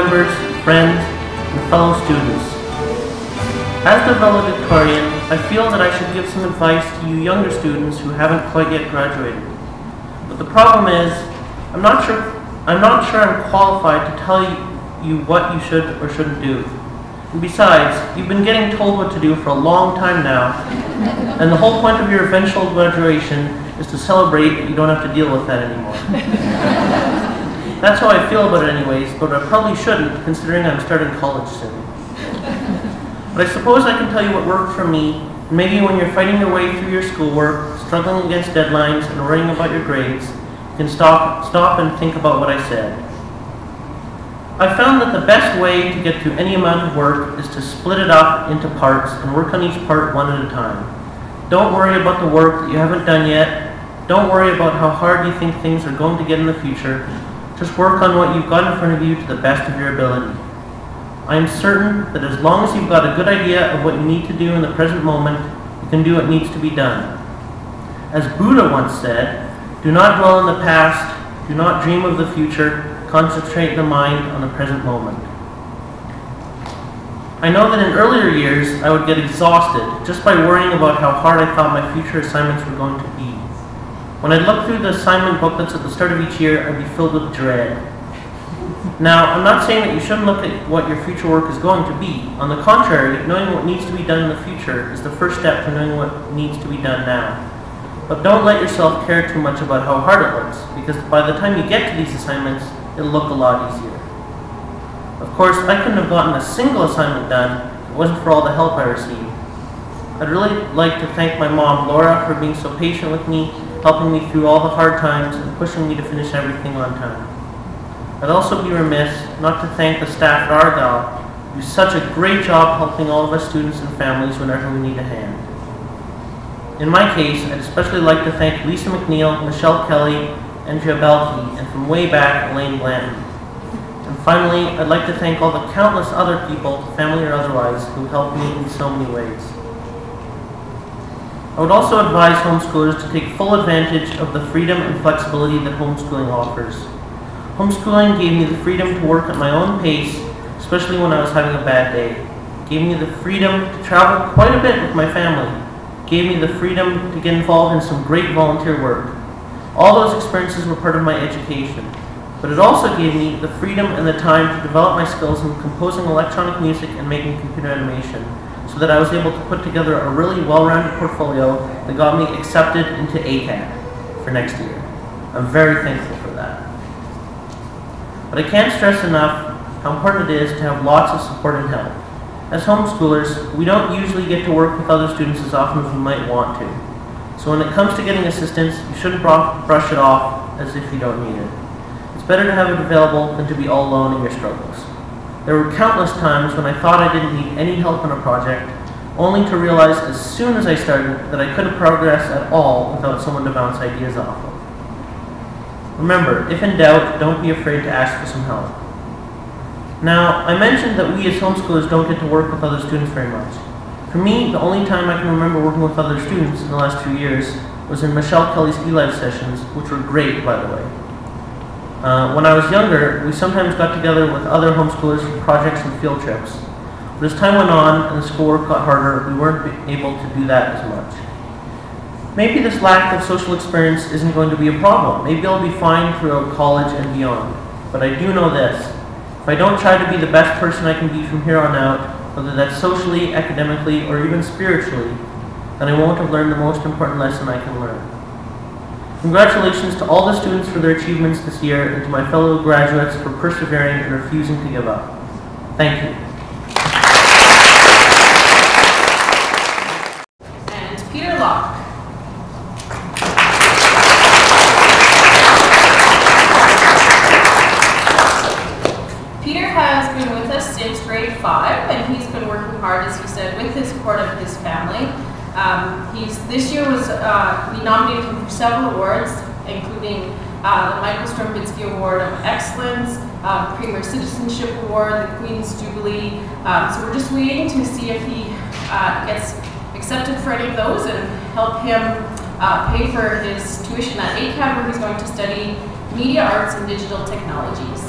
members, friends, and fellow students. As the valedictorian, I feel that I should give some advice to you younger students who haven't quite yet graduated. But the problem is, I'm not sure I'm qualified to tell you what you should or shouldn't do. And besides, you've been getting told what to do for a long time now, and the whole point of your eventual graduation is to celebrate that you don't have to deal with that anymore. That's how I feel about it anyways, but I probably shouldn't, considering I'm starting college soon. But I suppose I can tell you what worked for me, and maybe when you're fighting your way through your schoolwork, struggling against deadlines, and worrying about your grades, you can stop and think about what I said. I found that the best way to get through any amount of work is to split it up into parts and work on each part one at a time. Don't worry about the work that you haven't done yet. Don't worry about how hard you think things are going to get in the future. Just work on what you've got in front of you to the best of your ability. I am certain that as long as you've got a good idea of what you need to do in the present moment, you can do what needs to be done. As Buddha once said, do not dwell in the past, do not dream of the future, concentrate the mind on the present moment. I know that in earlier years I would get exhausted just by worrying about how hard I thought my future assignments were going to be. When I'd look through the assignment booklets at the start of each year, I'd be filled with dread. Now, I'm not saying that you shouldn't look at what your future work is going to be. On the contrary, knowing what needs to be done in the future is the first step to knowing what needs to be done now. But don't let yourself care too much about how hard it looks, because by the time you get to these assignments, it'll look a lot easier. Of course, I couldn't have gotten a single assignment done if it wasn't for all the help I received. I'd really like to thank my mom, Laura, for being so patient with me, helping me through all the hard times and pushing me to finish everything on time. I'd also be remiss not to thank the staff at Argyle, who do such a great job helping all of us students and families whenever we need a hand. In my case, I'd especially like to thank Lisa McNeil, Michelle Kelly, Andrea Belkey, and from way back, Elaine Blanton. And finally, I'd like to thank all the countless other people, family or otherwise, who helped me in so many ways. I would also advise homeschoolers to take full advantage of the freedom and flexibility that homeschooling offers. Homeschooling gave me the freedom to work at my own pace, especially when I was having a bad day. It gave me the freedom to travel quite a bit with my family. It gave me the freedom to get involved in some great volunteer work. All those experiences were part of my education, but it also gave me the freedom and the time to develop my skills in composing electronic music and making computer animation, so that I was able to put together a really well-rounded portfolio that got me accepted into ACAD for next year. I'm very thankful for that. But I can't stress enough how important it is to have lots of support and help. As homeschoolers, we don't usually get to work with other students as often as we might want to. So when it comes to getting assistance, you shouldn't brush it off as if you don't need it. It's better to have it available than to be all alone in your struggles. There were countless times when I thought I didn't need any help on a project, only to realize as soon as I started that I couldn't progress at all without someone to bounce ideas off of. Remember, if in doubt, don't be afraid to ask for some help. Now, I mentioned that we as homeschoolers don't get to work with other students very much. For me, the only time I can remember working with other students in the last 2 years was in Michelle Kelly's eLive sessions, which were great, by the way. When I was younger, we sometimes got together with other homeschoolers for projects and field trips. But as time went on and the schoolwork got harder, we weren't able to do that as much. Maybe this lack of social experience isn't going to be a problem. Maybe I'll be fine throughout college and beyond. But I do know this. If I don't try to be the best person I can be from here on out, whether that's socially, academically, or even spiritually, then I won't have learned the most important lesson I can learn. Congratulations to all the students for their achievements this year, and to my fellow graduates for persevering and refusing to give up. Thank you. And Peter Locke. Peter has been with us since grade 5, and he's been working hard, as he said, with the support of his family. This year we nominated him for several awards, including the Michael Strumbitsky Award of Excellence, Premier Citizenship Award, the Queen's Jubilee. So we're just waiting to see if he gets accepted for any of those and help him pay for his tuition at ACAD, where he's going to study media arts and digital technologies.